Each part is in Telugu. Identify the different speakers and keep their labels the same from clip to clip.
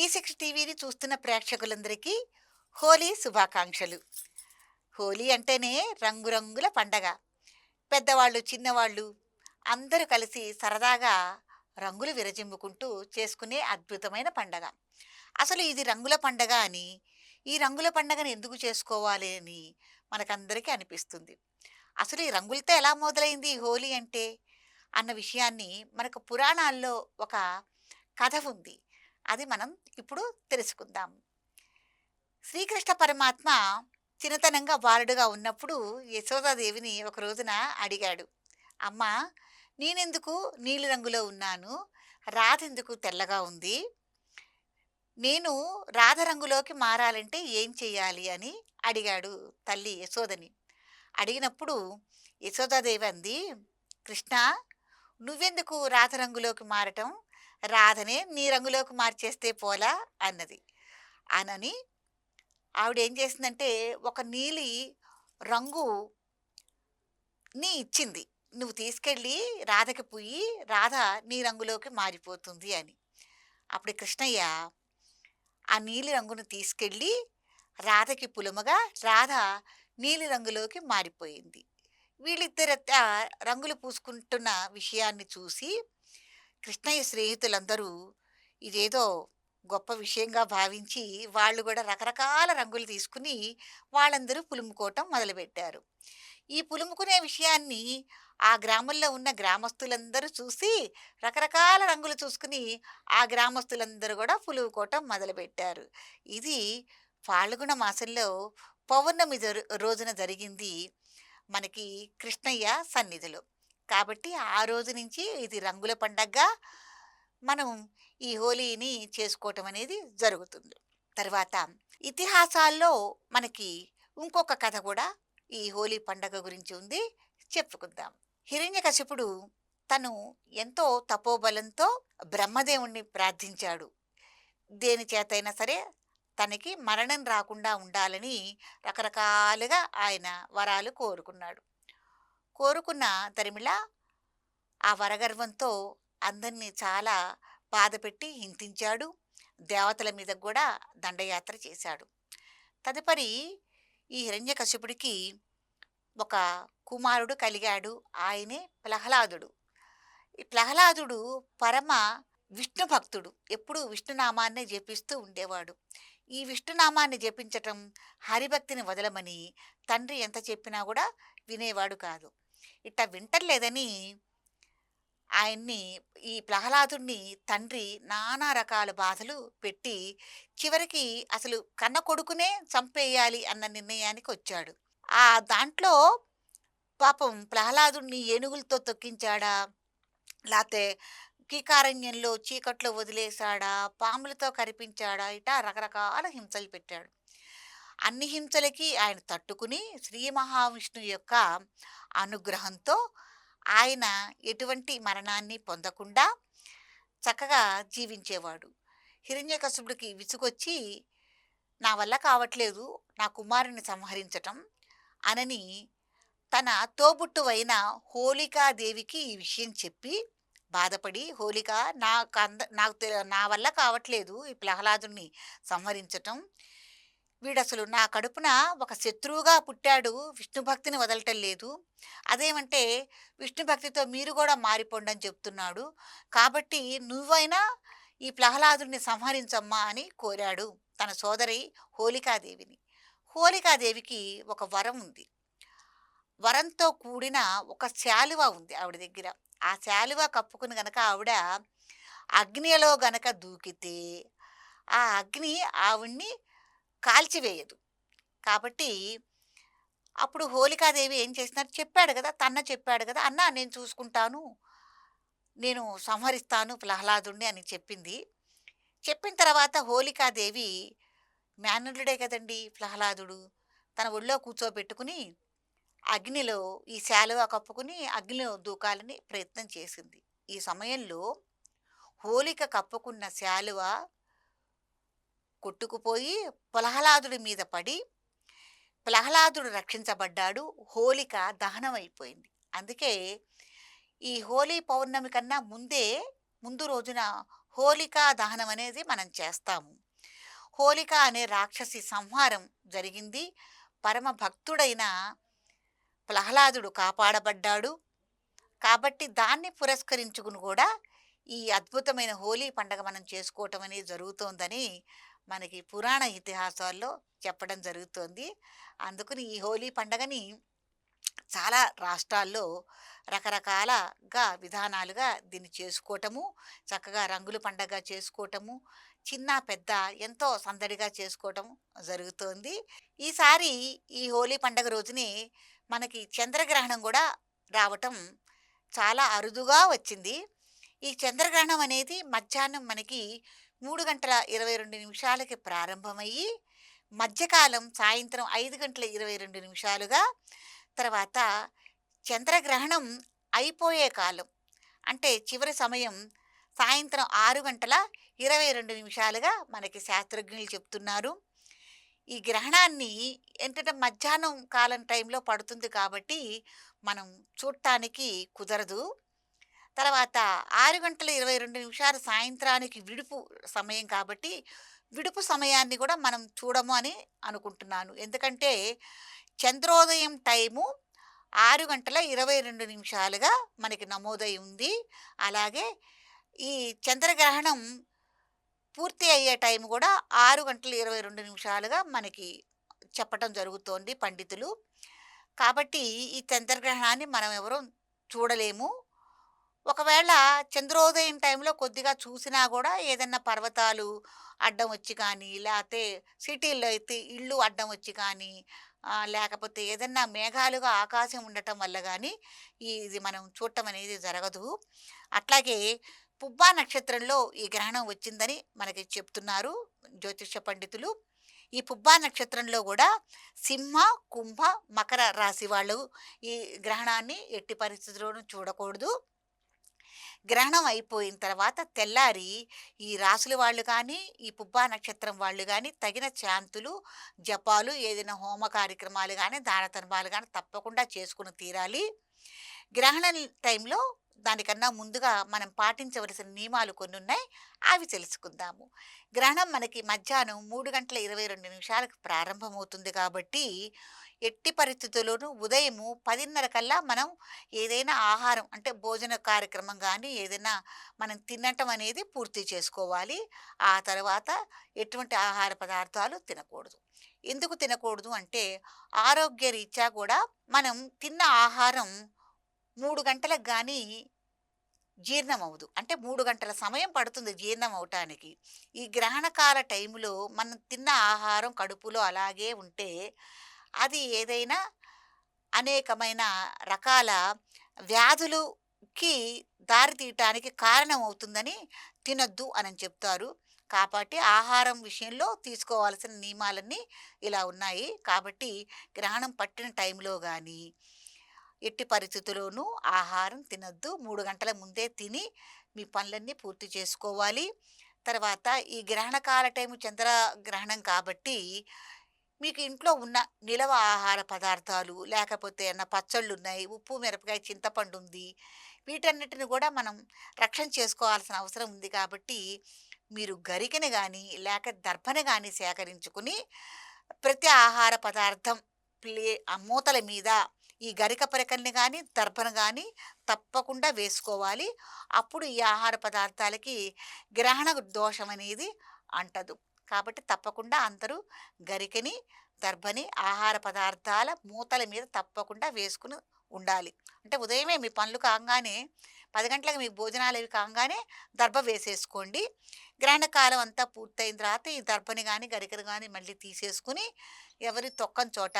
Speaker 1: ఈ6 టీవీని చూస్తున్న ప్రేక్షకులందరికీ హోలీ శుభాకాంక్షలు. హోలీ అంటేనే రంగురంగుల పండగ. పెద్దవాళ్ళు, చిన్నవాళ్ళు అందరూ కలిసి సరదాగా రంగులు విరజిమ్ముకుంటూ చేసుకునే అద్భుతమైన పండగ. అసలు ఇది రంగుల పండగ అని, ఈ రంగుల పండగను ఎందుకు చేసుకోవాలి అని మనకందరికీ అనిపిస్తుంది. అసలు ఈ రంగులతో ఎలా మొదలైంది ఈ హోలీ అంటే? అన్న విషయాన్ని మనకు పురాణాల్లో ఒక కథ ఉంది. అది మనం ఇప్పుడు తెలుసుకుందాం. శ్రీకృష్ణ పరమాత్మ చిన్నతనంగా బాలుడుగా ఉన్నప్పుడు యశోదాదేవిని ఒక రోజున అడిగాడు. అమ్మా, నేనెందుకు నీలి రంగులో ఉన్నాను? రాధెందుకు తెల్లగా ఉంది? నేను రాధ రంగులోకి మారాలంటే ఏం చెయ్యాలి అని అడిగాడు తల్లి యశోదని. అడిగినప్పుడు యశోదాదేవి అంది, కృష్ణ, నువ్వెందుకు రాధ రంగులోకి మారటం? రాధనే నీ రంగులోకి మార్చేస్తే పోలా అన్నది. అనని ఆవిడేం చేసిందంటే ఒక నీలి రంగుని ఇచ్చింది. నువ్వు తీసుకెళ్ళి రాధకి పుయ్యి, రాధ నీ రంగులోకి మారిపోతుంది అని. అప్పుడు కృష్ణయ్య ఆ నీలి రంగును తీసుకెళ్ళి రాధకి పులుమగా రాధ నీలి రంగులోకి మారిపోయింది. వీళ్ళిద్దరట రంగులు పూసుకుంటున్న విషయాన్ని చూసి కృష్ణయ్య స్నేహితులందరూ ఇదేదో గొప్ప విషయంగా భావించి వాళ్ళు కూడా రకరకాల రంగులు తీసుకుని వాళ్ళందరూ పులుముకోవటం మొదలుపెట్టారు. ఈ పులుముకునే విషయాన్ని ఆ గ్రామంలో ఉన్న గ్రామస్తులందరూ చూసి రకరకాల రంగులు చూసుకుని ఆ గ్రామస్తులందరూ కూడా పులుముకోవటం మొదలుపెట్టారు. ఇది పాల్గొన మాసంలో పౌర్ణమి రోజున జరిగింది మనకి కృష్ణయ్య సన్నిధిలో. కాబట్టి ఆ రోజు నుంచి ఇది రంగుల పండగగా మనం ఈ హోలీని చేసుకోవటం అనేది జరుగుతుంది. తర్వాత ఇతిహాసాల్లో మనకి ఇంకొక కథ కూడా ఈ హోలీ పండగ గురించి ఉంది, చెప్పుకుందాం. హిరణ్యకశిపుడు తను ఎంతో తపోబలంతో బ్రహ్మదేవుణ్ణి ప్రార్థించాడు. దేని చేతైనా సరే తనకి మరణం రాకుండా ఉండాలని రకరకాలుగా ఆయన వరాలు కోరుకున్నాడు. కోరుకున్న దరిమిళ ఆ వరగర్వంతో అందరినీ చాలా బాధపెట్టి హింసించాడు. దేవతల మీద కూడా దండయాత్ర చేశాడు. తదుపరి ఈ హిరణ్యకశిపుడికి ఒక కుమారుడు కలిగాడు. ఆయనే ప్రహ్లాదుడు. ఈ ప్రహ్లాదుడు పరమ విష్ణు భక్తుడు. ఎప్పుడూ విష్ణునామాన్నే జపిస్తూ ఉండేవాడు. ఈ విష్ణునామాన్ని జపించటం, హరిభక్తిని వదలమని తండ్రి ఎంత చెప్పినా కూడా వినేవాడు కాదు. ఇట్ట వింటలేదని ఆయన్ని, ఈ ప్రహ్లాదుణ్ణి తండ్రి నానా రకాల బాధలు పెట్టి చివరికి అసలు కన్న కొడుకునే చంపేయాలి అన్న నిర్ణయానికి వచ్చాడు. ఆ దాంట్లో పాపం ప్రహ్లాదుణ్ణి ఏనుగులతో తొక్కించాడా, లేతే కీకారణ్యంలో చీకట్లో వదిలేశాడా, పాములతో కరిపించాడా, ఇటా రకరకాల హింసలు పెట్టాడు. అన్ని హింసలకి ఆయన తట్టుకుని శ్రీ మహావిష్ణువు యొక్క అనుగ్రహంతో ఆయన ఎటువంటి మరణాన్ని పొందకుండా చక్కగా జీవించేవాడు. హిరణ్యకశిపుడికి విసుగొచ్చి నా వల్ల కావట్లేదు నా కుమారుని సంహరించటం అనని తన తోబుట్టువైన హోళికాదేవికి ఈ విషయం చెప్పి బాధపడి, హోళిక, నా వల్ల కావట్లేదు ఈ ప్రహ్లాదుని సంహరించటం. వీడసలు నా కడుపున ఒక శత్రువుగా పుట్టాడు, విష్ణు భక్తిని వదలటం లేదు. అదేమంటే విష్ణు భక్తితో మీరు కూడా మారిపోండి అని చెప్తున్నాడు. కాబట్టి నువ్వైనా ఈ ప్రహ్లాదుని సంహరించమ్మా అని కోరాడు తన సోదరి హోళికాదేవిని. హోళికాదేవికి ఒక వరం ఉంది. వరంతో కూడిన ఒక శాలువ ఉంది ఆవిడ దగ్గర. ఆ శాలువ కప్పుకుని గనక ఆవిడ అగ్నిలో గనక దూకితే ఆ అగ్ని ఆవిడ్ని కాల్చివేయదు. కాబట్టి అప్పుడు హోళికాదేవి ఏం చేసినారు, చెప్పాడు కదా, చెప్పాడు కదా, అన్నా నేను చూసుకుంటాను, నేను సంహరిస్తాను ప్రహ్లాదుణ్ణి అని చెప్పింది. చెప్పిన తర్వాత హోళికాదేవి, మేనల్లుడే కదండి ప్రహ్లాదుడు, తన ఒళ్ళో కూర్చోబెట్టుకుని అగ్నిలో ఈ శాలువ కప్పుకుని అగ్నిలో దూకాలని ప్రయత్నం చేసింది. ఈ సమయంలో హోళిక కప్పుకున్న శాలువ కొట్టుకుపోయి ప్రహ్లాదుడి మీద పడి ప్రహ్లాదుడు రక్షించబడ్డాడు. హోళిక దహనమైపోయింది. అందుకే ఈ హోలీ పౌర్ణమి కన్నా ముందు రోజున హోలికా దహనం అనేది మనం చేస్తాము. హోలిక అనే రాక్షసి సంహారం జరిగింది. పరమ భక్తుడైన ప్రహ్లాదుడు కాపాడబడ్డాడు. కాబట్టి దాన్ని పురస్కరించుకుని కూడా ఈ అద్భుతమైన హోలీ పండగ మనం చేసుకోవటం అనేది జరుగుతోందని మనకి పురాణ ఇతిహాసాల్లో చెప్పడం జరుగుతోంది. అందుకని ఈ హోలీ పండగని చాలా రాష్ట్రాల్లో రకరకాలగా విధానాలుగా దీన్ని చేసుకోవటము, చక్కగా రంగుల పండగ చేసుకోవటము, చిన్న పెద్ద ఎంతో సందడిగా చేసుకోవటం జరుగుతోంది. ఈసారి ఈ హోలీ పండగ రోజునే మనకి చంద్రగ్రహణం కూడా రావటం చాలా అరుదుగా వచ్చింది. ఈ చంద్రగ్రహణం అనేది మధ్యాహ్నం మనకి 3:22 ప్రారంభమయ్యి, మధ్యకాలం సాయంత్రం 5:22 తర్వాత చంద్రగ్రహణం అయిపోయే కాలం అంటే చివరి సమయం సాయంత్రం 6:22 మనకి శాస్త్రజ్ఞులు చెప్తున్నారు. ఈ గ్రహణాన్ని ఏంటంటే మధ్యాహ్నం కాలం టైంలో పడుతుంది కాబట్టి మనం చూడటానికి కుదరదు. తర్వాత 6:22 సాయంత్రానికి విడుపు సమయం కాబట్టి విడుపు సమయాన్ని కూడా మనం చూడము అని అనుకుంటున్నాను. ఎందుకంటే చంద్రోదయం టైము 6:22 మనకి నమోదై ఉంది. అలాగే ఈ చంద్రగ్రహణం పూర్తి అయ్యే టైం కూడా 6:22 మనకి చెప్పటం జరుగుతోంది పండితులు. కాబట్టి ఈ చంద్రగ్రహణాన్ని మనం ఎవరు చూడలేము. ఒకవేళ చంద్రోదయం టైంలో కొద్దిగా చూసినా కూడా ఏదన్నా పర్వతాలు అడ్డం వచ్చి కానీ, లేకపోతే సిటీల్లో అయితే ఇళ్ళు అడ్డం వచ్చి కానీ, లేకపోతే ఏదన్నా మేఘాలుగా ఆకాశం ఉండటం వల్ల కానీ ఇది మనం చూడటం అనేది జరగదు. అట్లాగే పుబ్బా నక్షత్రంలో ఈ గ్రహణం వచ్చిందని మనకి చెప్తున్నారు జ్యోతిష పండితులు. ఈ పుబ్బా నక్షత్రంలో కూడా సింహ, కుంభ, మకర రాశి వాళ్ళు ఈ గ్రహణాన్ని ఎట్టి పరిస్థితుల్లోనూ చూడకూడదు. గ్రహణం అయిపోయిన తర్వాత తెల్లారి ఈ రాసుల వాళ్ళు కానీ, ఈ పుబ్బా నక్షత్రం వాళ్ళు కానీ తగిన శాంతులు, జపాలు, ఏదైనా హోమ కార్యక్రమాలు కానీ, దాన ధర్మాలు కానీ తప్పకుండా చేసుకుని తీరాలి. గ్రహణం టైంలో దానికన్నా ముందుగా మనం పాటించవలసిన నియమాలు కొన్ని ఉన్నాయి. అవి తెలుసుకుందాము. గ్రహణం మనకి మధ్యాహ్నం 3:22 ప్రారంభమవుతుంది కాబట్టి ఎట్టి పరిస్థితుల్లోనూ ఉదయము 10:30 కల్లా మనం ఏదైనా ఆహారం అంటే భోజన కార్యక్రమం కానీ ఏదైనా మనం తినటం అనేది పూర్తి చేసుకోవాలి. ఆ తర్వాత ఎటువంటి ఆహార పదార్థాలు తినకూడదు. ఎందుకు తినకూడదు అంటే ఆరోగ్య రీత్యా కూడా మనం తిన్న ఆహారం 3 గంటలకు గానీ జీర్ణం అవ్వదు. అంటే 3 గంటల సమయం పడుతుంది జీర్ణం అవ్వటానికి. ఈ గ్రహణకాల టైంలో మనం తిన్న ఆహారం కడుపులో అలాగే ఉంటే అది ఏదైనా అనేకమైన రకాల వ్యాధులుకి దారి తీయటానికి కారణం అవుతుందని తినొద్దు అని చెప్తారు. కాబట్టి ఆహారం విషయంలో తీసుకోవాల్సిన నియమాలన్నీ ఇలా ఉన్నాయి. కాబట్టి గ్రహణం పట్టిన టైంలో గానీ ఎట్టి పరిస్థితుల్లోనూ ఆహారం తినొద్దు. 3 గంటల ముందే తిని మీ పనులన్నీ పూర్తి చేసుకోవాలి. తర్వాత ఈ గ్రహణకాల టైము చంద్రగ్రహణం కాబట్టి మీకు ఇంట్లో ఉన్న నిలవ ఆహార పదార్థాలు లేకపోతే ఏమన్నా పచ్చళ్ళున్నాయి, ఉప్పు, మిరపకాయ, చింతపండు ఉంది. వీటన్నిటిని కూడా మనం రక్షణ చేసుకోవాల్సిన అవసరం ఉంది కాబట్టి మీరు గరికెని గానీ, లేక దర్భని గానీ సేకరించుకుని ప్రతి ఆహార పదార్థం మూతల మీద ఈ గరిక పరికల్ని గానీ, దర్భను గానీ తప్పకుండా వేసుకోవాలి. అప్పుడు ఈ ఆహార పదార్థాలకి గ్రహణ దోషం అనేది అంటదు. కాబట్టి తప్పకుండా అందరూ గరికని, దర్భని ఆహార పదార్థాల మూతల మీద తప్పకుండా వేసుకుని ఉండాలి. అంటే ఉదయమే మీ పనులు కాంగానే 10 గంటలకు మీకు భోజనాలవి కాంగానే దర్భ వేసేసుకోండి. గ్రహణ కాలం అంతా పూర్తయిన తర్వాత ఈ దర్భని గానీ, గరికను గానీ మళ్ళీ తీసేసుకుని ఎవరి తొక్కని చోట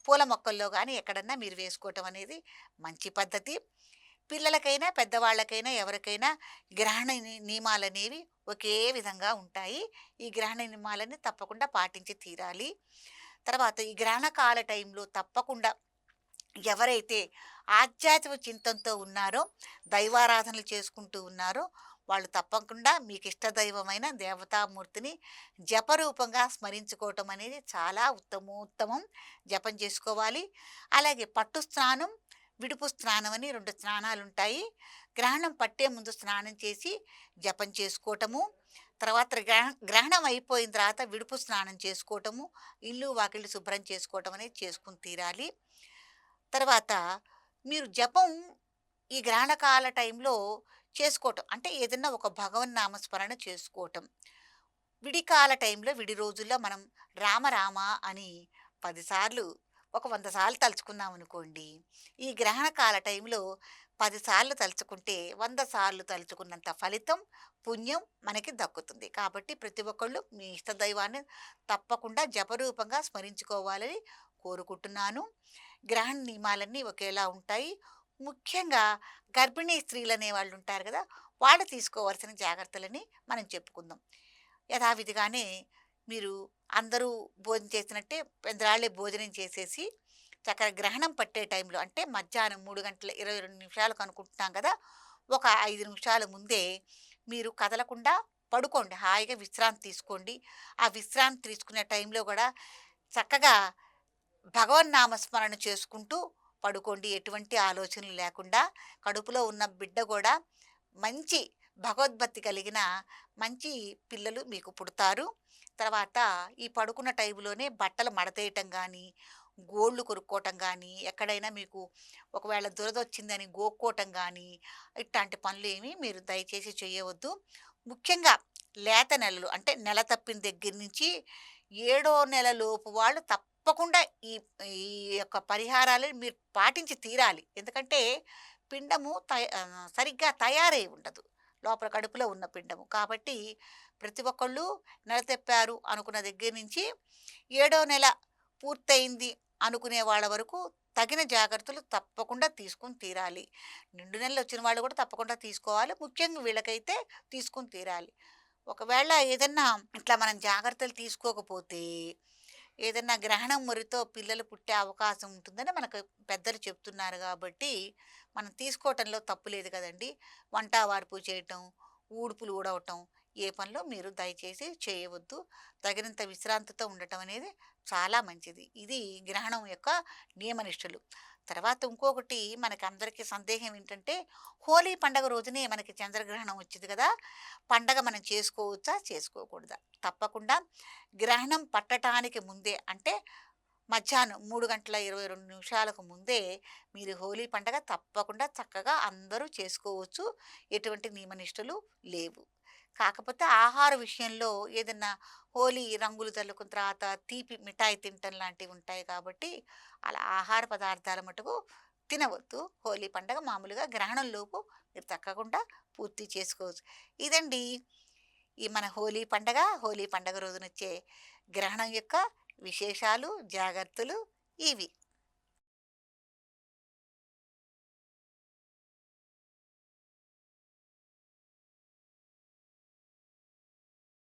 Speaker 1: పూల మొక్కల్లో గానీ ఎక్కడన్నా మీరు వేసుకోవటం అనేది మంచి పద్ధతి. పిల్లలకైనా, పెద్దవాళ్ళకైనా ఎవరికైనా గ్రహణ నియమాలనేవి ఒకే విధంగా ఉంటాయి. ఈ గ్రహణ నియమాలని తప్పకుండా పాటించి తీరాలి. తర్వాత ఈ గ్రహణ కాల టైంలో తప్పకుండా ఎవరైతే ఆధ్యాత్మిక చింతనతో ఉన్నారో, దైవారాధనలు చేసుకుంటూ ఉన్నారో వాళ్ళు తప్పకుండా మీకు ఇష్టదైవమైన దేవతామూర్తిని జపరూపంగా స్మరించుకోవటం అనేది చాలా ఉత్తమోత్తమం. జపం చేసుకోవాలి. అలాగే పట్టు స్నానం, విడుపు స్నానం అని 2 స్నానాలుంటాయి. గ్రహణం పట్టే ముందు స్నానం చేసి జపం చేసుకోవటము, తర్వాత గ్రహణం అయిపోయిన తర్వాత విడుపు స్నానం చేసుకోవటము, ఇల్లు వాకిళ్ళు శుభ్రం చేసుకోవటం అనేది చేసుకొని తీరాలి. తర్వాత మీరు జపం ఈ గ్రహణకాల టైంలో చేసుకోవటం అంటే ఏదన్నా ఒక భగవన్నామస్మరణ చేసుకోవటం. విడికాల టైంలో విడి రోజుల్లో మనం రామ రామ అని 10 సార్లు ఒక 100 సార్లు తలుచుకున్నామనుకోండి. ఈ గ్రహణ కాల టైంలో 10 సార్లు తలుచుకుంటే 100 సార్లు తలుచుకున్నంత ఫలితం, పుణ్యం మనకి దక్కుతుంది. కాబట్టి ప్రతి ఒక్కళ్ళు మీ ఇష్ట దైవాన్ని తప్పకుండా జపరూపంగా స్మరించుకోవాలని కోరుకుంటున్నాను. గ్రహణ నియమాలన్నీ ఒకేలా ఉంటాయి. ముఖ్యంగా గర్భిణీ స్త్రీలనే వాళ్ళుంటారు గదా! వాళ్ళు తీసుకోవాల్సిన జాగ్రత్తలని మనం చెప్పుకుందాం. యథావిధిగానే మీరు అందరూ భోజనం చేసినట్టే పెందరాళ్ళే భోజనం చేసేసి చక్కగా గ్రహణం పట్టే టైంలో అంటే మధ్యాహ్నం 3:22 అనుకుంటున్నాం కదా, ఒక 5 నిమిషాల ముందే మీరు కదలకుండా పడుకోండి, హాయిగా విశ్రాంతి తీసుకోండి. ఆ విశ్రాంతి తీసుకునే టైంలో కూడా చక్కగా భగవన్నామస్మరణ చేసుకుంటూ పడుకోండి, ఎటువంటి ఆలోచనలు లేకుండా. కడుపులో ఉన్న బిడ్డ కూడా మంచి భగవద్భక్తి కలిగిన మంచి పిల్లలు మీకు పుడతారు. తర్వాత ఈ పడుకున్న టైంలోనే బట్టలు మడతేయటం గానీ, గోళ్ళు కొరుక్కోవటం గానీ, ఎక్కడైనా మీకు ఒకవేళ దురదొచ్చిందని గోక్కోవటం గానీ, ఇట్లాంటి పనులేమీ మీరు దయచేసి చేయవద్దు. ముఖ్యంగా లేత నెలలు అంటే నెల తప్పిన దగ్గర నుంచి ఏడో నెల లోపు వాళ్ళు తప్పకుండా ఈ ఈ యొక్క పరిహారాలను మీరు పాటించి తీరాలి. ఎందుకంటే పిండము సరిగ్గా తయారై ఉండదు, లోపల కడుపులో ఉన్న పిండము. కాబట్టి ప్రతి ఒక్కళ్ళు నెల తెప్పారు అనుకున్న దగ్గర నుంచి ఏడో నెల పూర్తయింది అనుకునే వాళ్ళ వరకు తగిన జాగ్రత్తలు తప్పకుండా తీసుకొని తీరాలి. నిండు నెలలు వచ్చిన వాళ్ళు కూడా తప్పకుండా తీసుకోవాలి. ముఖ్యంగా వీళ్ళకైతే తీసుకొని తీరాలి. ఒకవేళ ఏదన్నా ఇట్లా మనం జాగ్రత్తలు తీసుకోకపోతే ఏదన్నా గ్రహణం మురితో పిల్లలు పుట్టే అవకాశం ఉంటుందని మనకు పెద్దలు చెప్తున్నారు కాబట్టి మనం తీసుకోవటంలో తప్పు లేదు కదండి. వంట వార్పు చేయటం, ఊడుపులు ఊడవటం, ఏ పనిలో మీరు దయచేసి చేయవద్దు. తగినంత విశ్రాంతితో ఉండటం అనేది చాలా మంచిది. ఇది గ్రహణం యొక్క నియమనిష్టలు. తర్వాత ఇంకొకటి మనకి అందరికీ సందేహం ఏంటంటే, హోలీ పండగ రోజునే మనకి చంద్రగ్రహణం వచ్చింది కదా, పండగ మనం చేసుకోవచ్చా చేసుకోకూడదా? తప్పకుండా గ్రహణం పట్టటానికి ముందే అంటే మధ్యాహ్నం 3:22 ముందే మీరు హోలీ పండగ తప్పకుండా చక్కగా అందరూ చేసుకోవచ్చు. ఎటువంటి నియమనిష్టలు లేవు. కాకపోతే ఆహార విషయంలో ఏదన్నా హోలీ రంగులు చల్లుకున్న తర్వాత తీపి మిఠాయి తినటం లాంటివి ఉంటాయి కాబట్టి అలా ఆహార పదార్థాల మటుకు తినవద్దు. హోలీ పండగ మామూలుగా గ్రహణంలోపు మీరు తక్కకుండా పూర్తి చేసుకోవచ్చు. ఇదండి ఈ మన హోలీ పండగ రోజునొచ్చే గ్రహణం యొక్క విశేషాలు, జాగ్రత్తలు ఇవి.